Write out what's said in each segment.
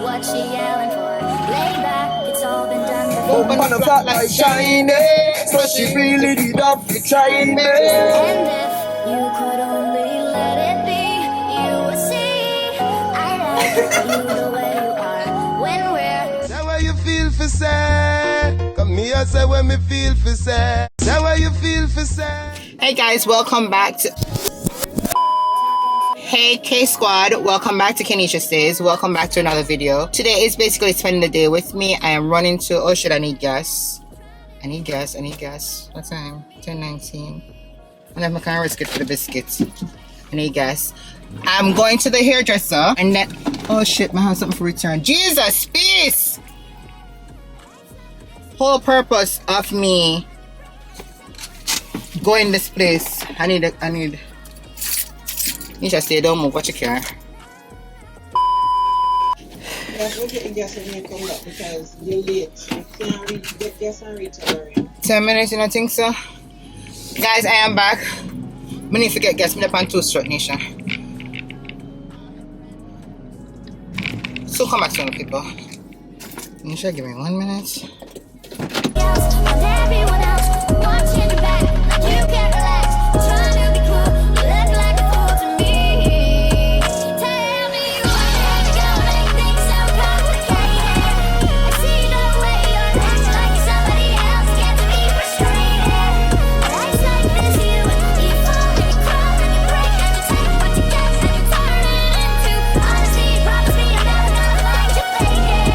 what she yelling for. Lay back, it's all been done before. Open on a flat like shiny, so she really did up to try me. And if you could only let it be, you would see I like you the way you are when we're. Say what you feel for say. Come here, say what me feel for say. Say what you feel for say. Hey guys, welcome back to Hey K Squad, welcome back to KeneishaSays. Welcome back to another video. Today is basically spending the day with me. I am running to, oh shit, I need gas. I need gas. What time? 10:19. I have my car risk it for the biscuits. I need gas. I'm going to the hairdresser and then, oh shit, I have something for return. Jesus, peace! Whole purpose of me going this place. I need KeneishaSays, don't move, watch your car. Yeah, go get the gas and then come back because you're late. You can't get gas and return. 10 minutes, you don't think so? Guys, I am back. I need to get gas. I'm up on 2 straight, Nisha. So come back to me, people. Nisha, give me 1 minute. And everyone else watching your back like you can't relax. Trying to be cool, you look like a fool to me. Tell me why you gotta make things so complicated. I see the way you're acting like somebody else gets me frustrated. Life's like this, you fall and you crawl and you break and you take what you get and you turn it into honesty. Promise me I'm never gonna find you faking.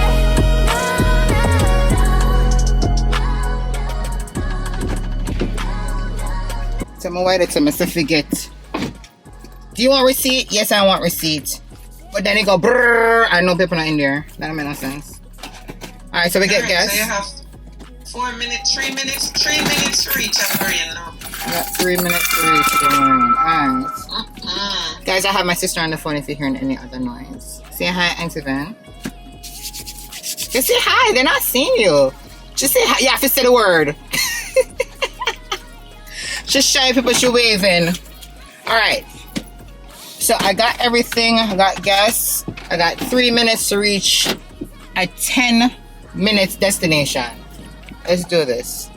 Tell me why they tell me to forget. Do you want receipt? Yes, I want receipt. But then it go brrrr and no people not in there. That don't make no sense. Alright, so we get gas. So you have 4 minutes, 3 minutes to reach Marine now. I got 3 minutes to reach the morning. Alright. Guys, I have my sister on the phone if you're hearing any other noise. Say hi, Auntie Van. Just say hi, they're not seeing you. Just say hi. You have to say the word. Just shy people, she waving. Alright. So I got everything. I got gas. I got 3 minutes to reach a 10 minutes destination. Let's do this.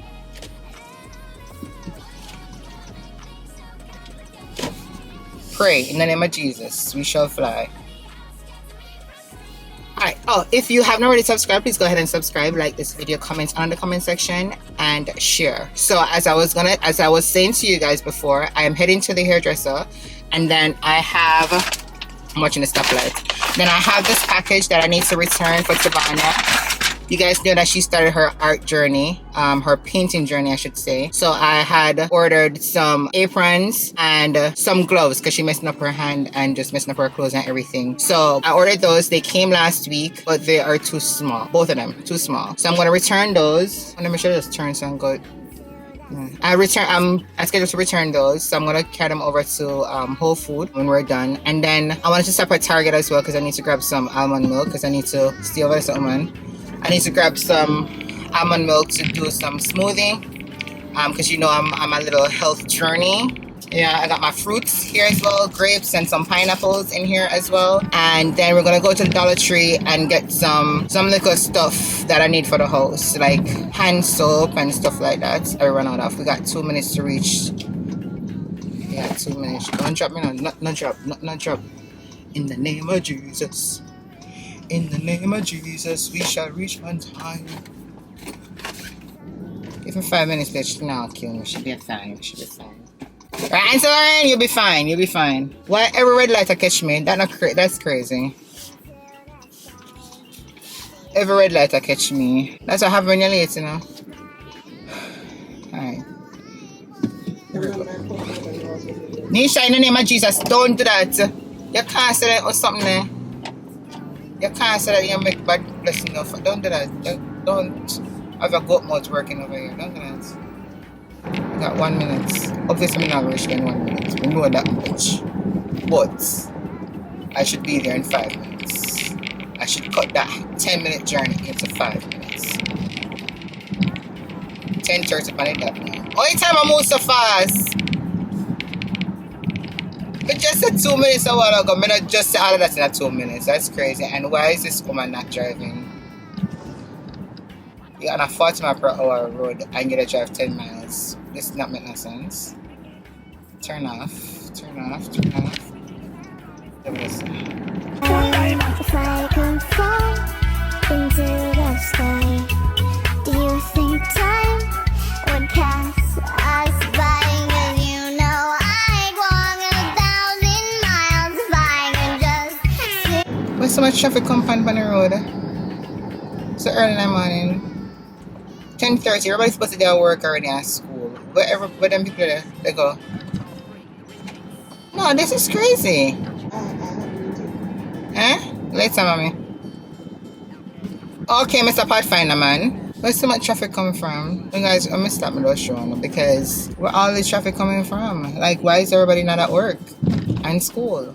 Pray in the name of Jesus, we shall fly. Alright, oh, if you haven't already subscribed, please go ahead and subscribe, like this video, comment on the comment section, and share. So as I was saying to you guys before, I am heading to the hairdresser, and then I'm watching the stoplight. Then I have this package that I need to return for Tabana. You guys know that she started her art journey, her painting journey, I should say. So I had ordered some aprons and some gloves because she messing up her hand and just messing up her clothes and everything. So I ordered those. They came last week, but they are too small. Both of them, too small. So I'm going to return those. Let me show you this turn so I'm good. I scheduled to return those, so I'm gonna carry them over to Whole Food when we're done. And then I wanted to stop at Target as well because I need to grab some almond milk because I need to stay over there something. I need to grab some almond milk to do some smoothie because you know I'm on a little health journey. Yeah, I got my fruits here as well, grapes and some pineapples in here as well. And then we're gonna go to the Dollar Tree and get some little stuff that I need for the house, like hand soap and stuff like that. I run out of. We got 2 minutes to reach. Yeah, 2 minutes. Don't drop me now. Not drop. In the name of Jesus. In the name of Jesus, we shall reach on time. Give me 5 minutes, bitch. No, kill me. She'll be fine. Right, answer, Lauren. You'll be fine. Why every red light catch me? That's crazy. Every red light catch me. That's what happens when you're late, you know. Alright. Nisha, in the name of Jesus, don't do that. You can't say that or something there. You can't say that you make bad blessing off. Don't do that. Don't have a goat mouth working over here. Don't do that. I got 1 minute. Obviously, I'm not going to reach in 1 minute. We know that much. But I should be there in 5 minutes. I should cut that 10-minute journey into 5 minutes. 10:30 on it that now. Only time I move so fast. But just said 2 minutes a while ago. I just said all of that in 2 minutes. That's crazy. And why is this woman not driving? You're on a 40 mile per hour road and you're gonna drive 10 miles. This does not make no sense. Turn off. Turn off. Turn off. If I could fall into the sky, do you think time would pass us by? 'Cause you know I'd walk 1,000 miles if I could just Why so much traffic come on the road? So early in the morning. 10:30. Everybody's supposed to be at work already at school. Where them people they go? No, this is crazy. Eh? Later, mommy. Okay, Mr. Pathfinder, man. Where's so much traffic coming from? You guys, I'm gonna stop me those showing because where all this traffic coming from? Like, why is everybody not at work and school?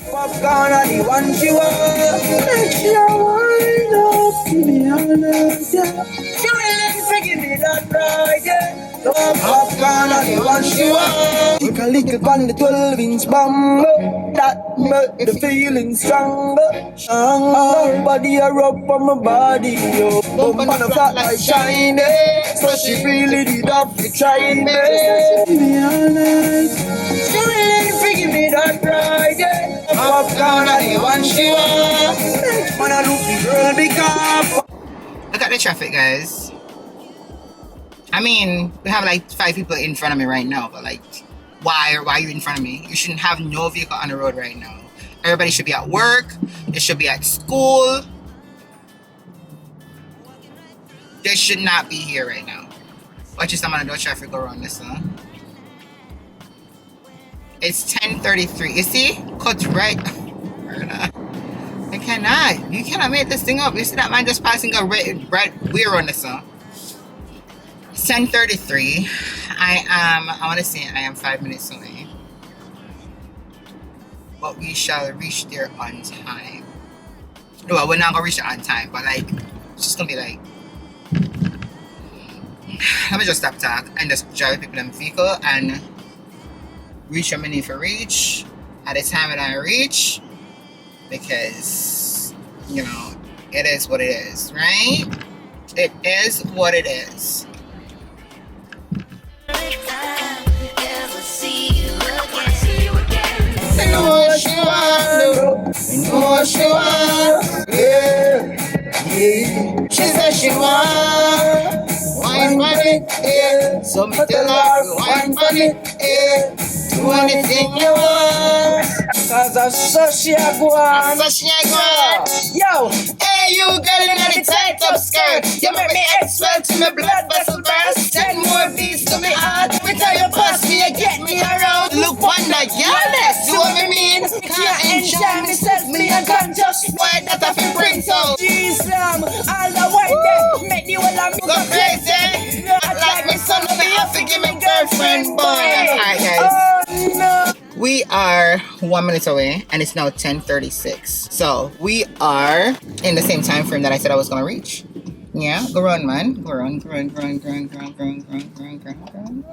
Popcorn and the one she want. Make your wind up, give me honest, yeah. She willing to give me that ride, yeah. So popcorn and the one she want. Take a little on the 12-inch bumbo. That make the feeling stronger. Body a rub on my body, yo. Bump on the flat like shiny. So she really did have to try me. Give me honest. She willing to give me that ride, yeah. Popcorn and the one she want. Man, I look the girl because. Look at the traffic, guys. I mean, we have like 5 people in front of me right now, but like, why are you in front of me? You shouldn't have no vehicle on the road right now. Everybody should be at work. They should be at school. They should not be here right now. Watch this, I'm gonna do traffic go around this one. It's 10:33. You see? Cut right. I cannot. You cannot make this thing up. You see that man just passing a red we're on this one. It's 10:33. I want to say I am 5 minutes away. But we shall reach there on time. No, we're not gonna reach it on time, but like it's just gonna be like, let me just stop talk and just drive people in the vehicle and reach what I need for reach at the time that I reach, because you know it is what it is, right? It is what it is. I know what she wants. I know what she wants. Yeah, yeah. She said she wants wine for it, yeah. So me tell her wine for it, yeah. Do anything you want. Cause I saw she a go on. So she ain't going. Yo, Hey, you girl in the tight up skirt. You make me swell to my blood vessel burst. 10 more beats to me heart. Every time you pass me, you get me around. Look one that yes, you what me mean? Can't enjoy myself, me I can't just why that I feel bring so. Islam, all the white day, make the whole of me Go crazy. Like my son, I have to give me girlfriend, boy. Alright, guys. Oh no. We are 1 minute away and it's now 10:36. So we are in the same time frame that I said I was gonna reach. Yeah, go run, man. Go run, go run, go run, go run, go run, go run, go run, go run, go run, go run.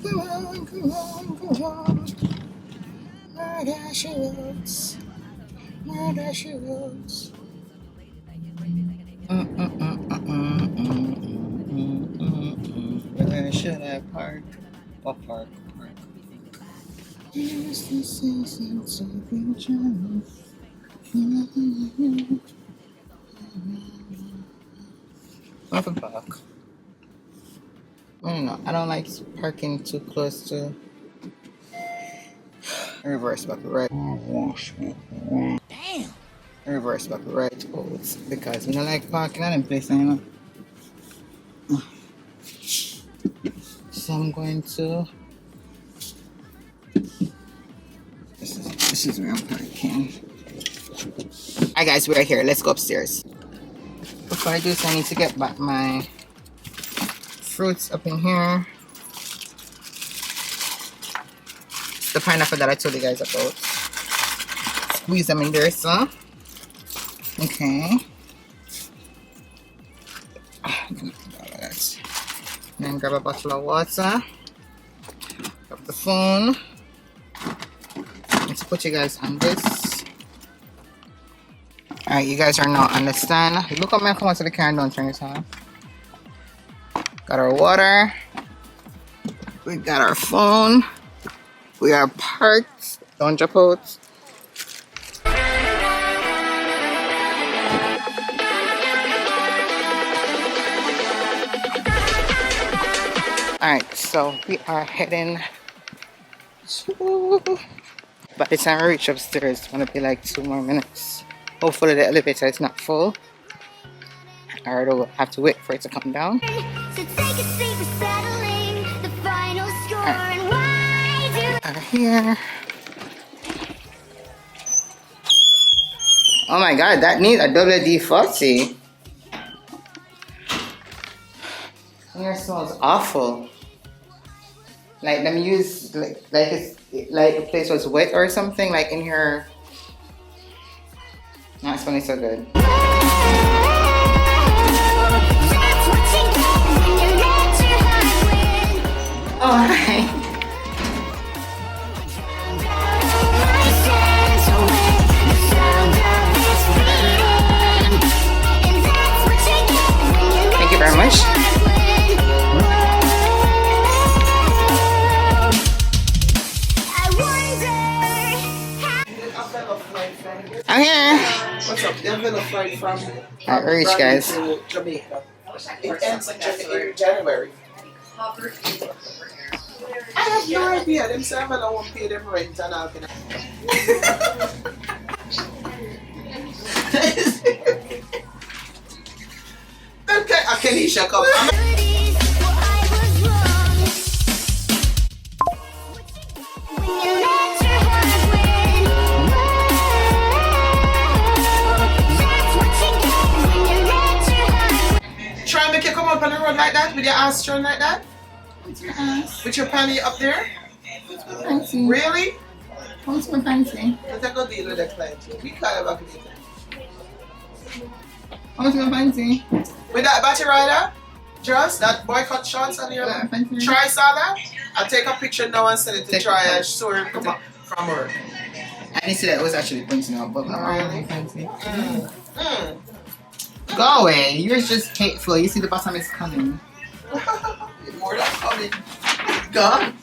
Go on, go on, go on. Murder shoots. Murder shoots. Where should I park? What park? Yes, this isn't so good. What a park. I don't know. I don't like parking too close to reverse back right. Damn. Reverse back right roads because I don't like parking in place, you know. So I'm going to. This is where I'm parking. Alright guys, we're here. Let's go upstairs. Before I do this, I need to get back my fruits up in here. The pineapple that I told you guys about. Squeeze them in there, so. Okay. Then grab a bottle of water. Grab the phone. put you guys on this. Alright, you guys are now on the stand. Look at me, come on to the car and don't turn this on. Got our water. We got our phone. We are parked. Don't jump out. Alright, so we are heading to... By the time I reach upstairs, it's gonna be like 2 more minutes. Hopefully the elevator is not full. Or we'll have to wait for it to come down. So take a seat, we're settling the final score. And why do Are here. Oh my god, that needs a WD-40. Here smells awful. Like them use like it's like the place was wet or something, like in here. Not smelling so good. that's what you get when you let your heart win. Oh hi. My sense away, the sound of this beating. And that's what you get when you let Thank you very much. your heart win. I wonder how I'm here. What's up? They're gonna fly from Alright, we reach, guys. to Jamaica. It ends in January. I have no idea. Them say I won't pay them rent and all. Okay, Keneisha, come. melodies, well, I was wrong. When you let your heart win. That's what you get when you let your heart. Try and make you come up on the road like that with your ass turned like that. With your panty up there. Fancy. Really? What's my fancy? Let's go deal with the client. We call it back later. What's my fancy? With that battery rider, just that boycott shots on your try saw that. I'll take a picture now and send it to Take try a and show her come up from work. I didn't see that it was actually pointing out, but Really? fancy. Mm. Go away. You're just hateful. You see the bottom is coming. More than coming. Gone.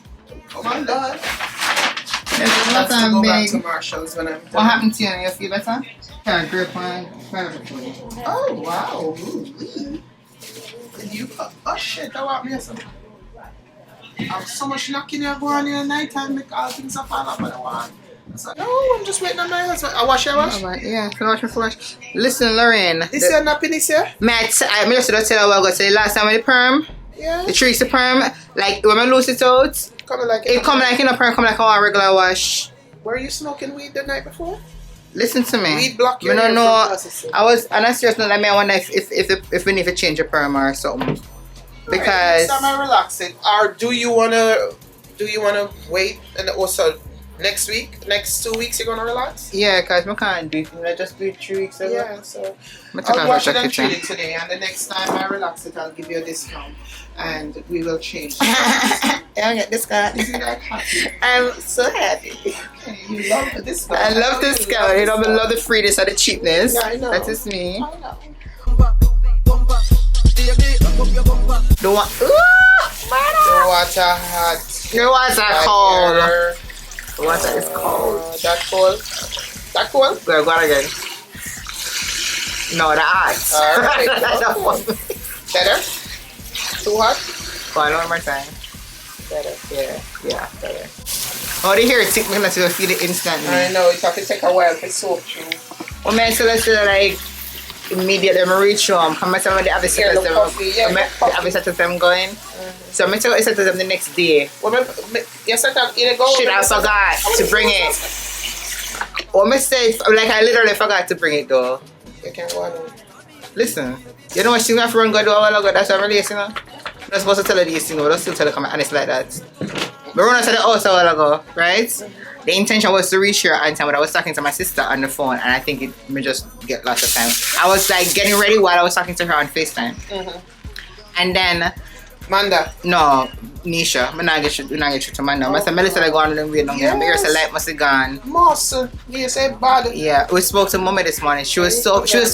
Come on, done. There's a That's to bottom go back big. to Marshall's when I'm done. What happened to you? You feel better? Yeah, grip one. Oh wow. Ooh, wee. And you oh shit, I want me some. I'm so much knocking you going in the night time make all things up all up on the wall. It's like, no, I'm just waiting on my husband. I wash. Alright, yeah, can I wash? Listen, Lorraine. This is not this here? Matt, I just tell you what I got to say last time with the perm. Yeah. The trees, the perm, like when I lose it out, Coming like it come like in a perm, come like a regular wash. Were you smoking weed the night before? Listen to me. Weed block your I don't hair know. from processing. I was, and I seriously, like me, I wonder if we need to change a perm or something. Because Next time I relax it. Or do you wanna wait and also next week, next 2 weeks you're gonna relax? yeah, cause I can't do it. I just do it 3 weeks ago. Yeah, so I took I'll off wash the it and jacket, treat it today, and the next time I relax it, I'll give you a discount, and we will change. I get this guy. Isn't that happy? I'm so happy. You love the discount. I love this guy. You know, I love the freeness and the cheapness. Yeah, I know. That is me. I know. The one. Ooh, The water hot. your water cold. The water is cold. That cold? That cold? We're going again. No, the ice. Alright. Better? Too hot? Go on one more time. Better. Yeah, better. Oh, they hear it tick me that you feel it instantly. I know, it have to take a while to soak through. Well, man, so let's say like immediately I reach home. Come and tell me the other Yeah, look coffee, yeah, look the other set of them going. So I'm going to set them the next day. Well, yes, I thought you go. Shit, I forgot to bring it. What me say? Like I literally forgot to bring it though. You can go on. Listen, you know what she's gonna run go do a while ago. That's what I'm really saying. I'm not supposed to tell her these things, but I'll still tell her come honest like that. We run out to the house a while ago, right? The intention was to reach her on time, but I was talking to my sister on the phone, and I think it may just get lots of time. I was like getting ready while I was talking to her on FaceTime, and then Manda. No, Nisha. We not get you to Manda. I said Melissa like going on the way down here. Because the light must have gone. Muscle. You say bad. Yeah, we spoke to Mommy this morning. She was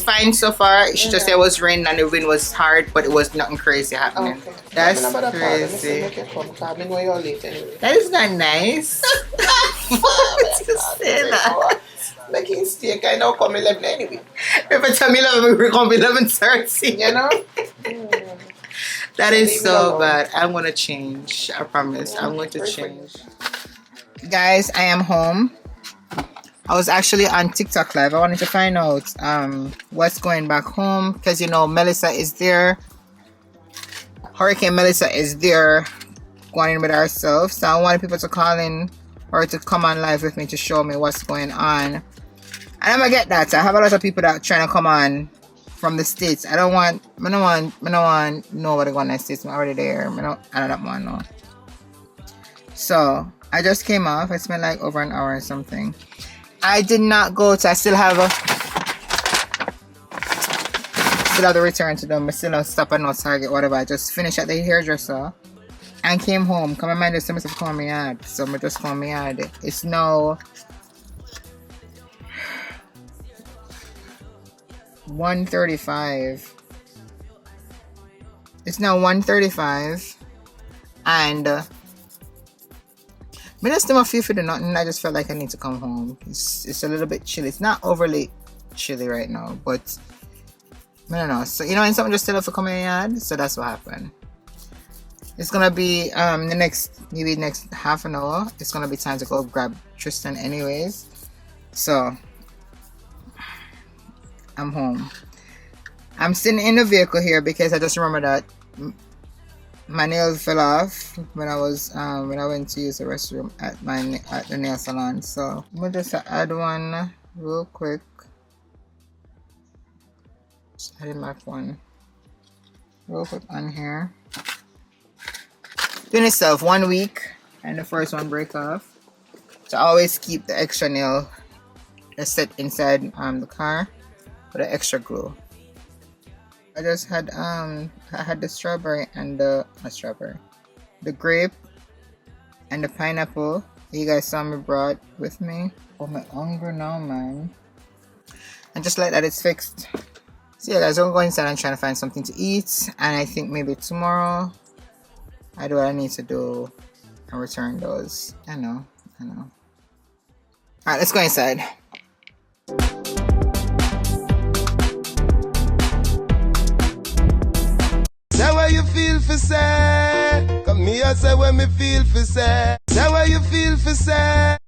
fine so far. She just said it was raining and the wind was hard, but it was nothing crazy happening. Okay. That's I'm not crazy. Make you come, 'cause I know you're late anyway. That is not nice. To say that. Making steak, I know come 11 anyway. If I tell me 11, we're going to be 11:30. You know? That Leave is it so alone. bad. I'm going to change. I promise. I'm going to change. Guys, I am home. I was actually on TikTok live. I wanted to find out what's going back home. Because, you know, Melissa is there. Hurricane Melissa is there going in with herself. So I wanted people to call in or to come on live with me to show me what's going on. And I'm gonna get that. I have a lot of people that are trying to come on from the States. I don't want know what going on in the States. I'm already there. I don't want to know. So I just came off. I spent like over an hour or something. I did not go to, I still have the return to them. I still have stop at no Target, whatever. I just finished at the hairdresser and came home. Come on, mind, there's something to call me out. So I just call me out. It's now 1:35. It's now 1:35 and I just don't feel for the nothing. I just felt like I need to come home. It's a little bit chilly. It's not overly chilly right now, but I don't know. So you know, when something just tell us to come in yard, so that's what happened. It's gonna be the next half an hour. It's gonna be time to go grab Tristan anyways. So I'm home. I'm sitting in the vehicle here because I just remember that my nails fell off when I went to use the restroom at the nail salon. So I'm gonna just add one real quick. Just adding my phone real quick on here. Finish itself 1 week and the first one break off. So I always keep the extra nail set inside the car with the extra glue. I just had I had the strawberry and the grape and the pineapple that you guys saw me brought with me. Oh, my hunger now, man. And just like that, it's fixed. So yeah, guys, I'm going inside and trying to find something to eat. And I think maybe tomorrow I do what I need to do and return those. I know. Alright, let's go inside. Say what you feel for say. Come here, say what me feel for say. Say what you feel for say.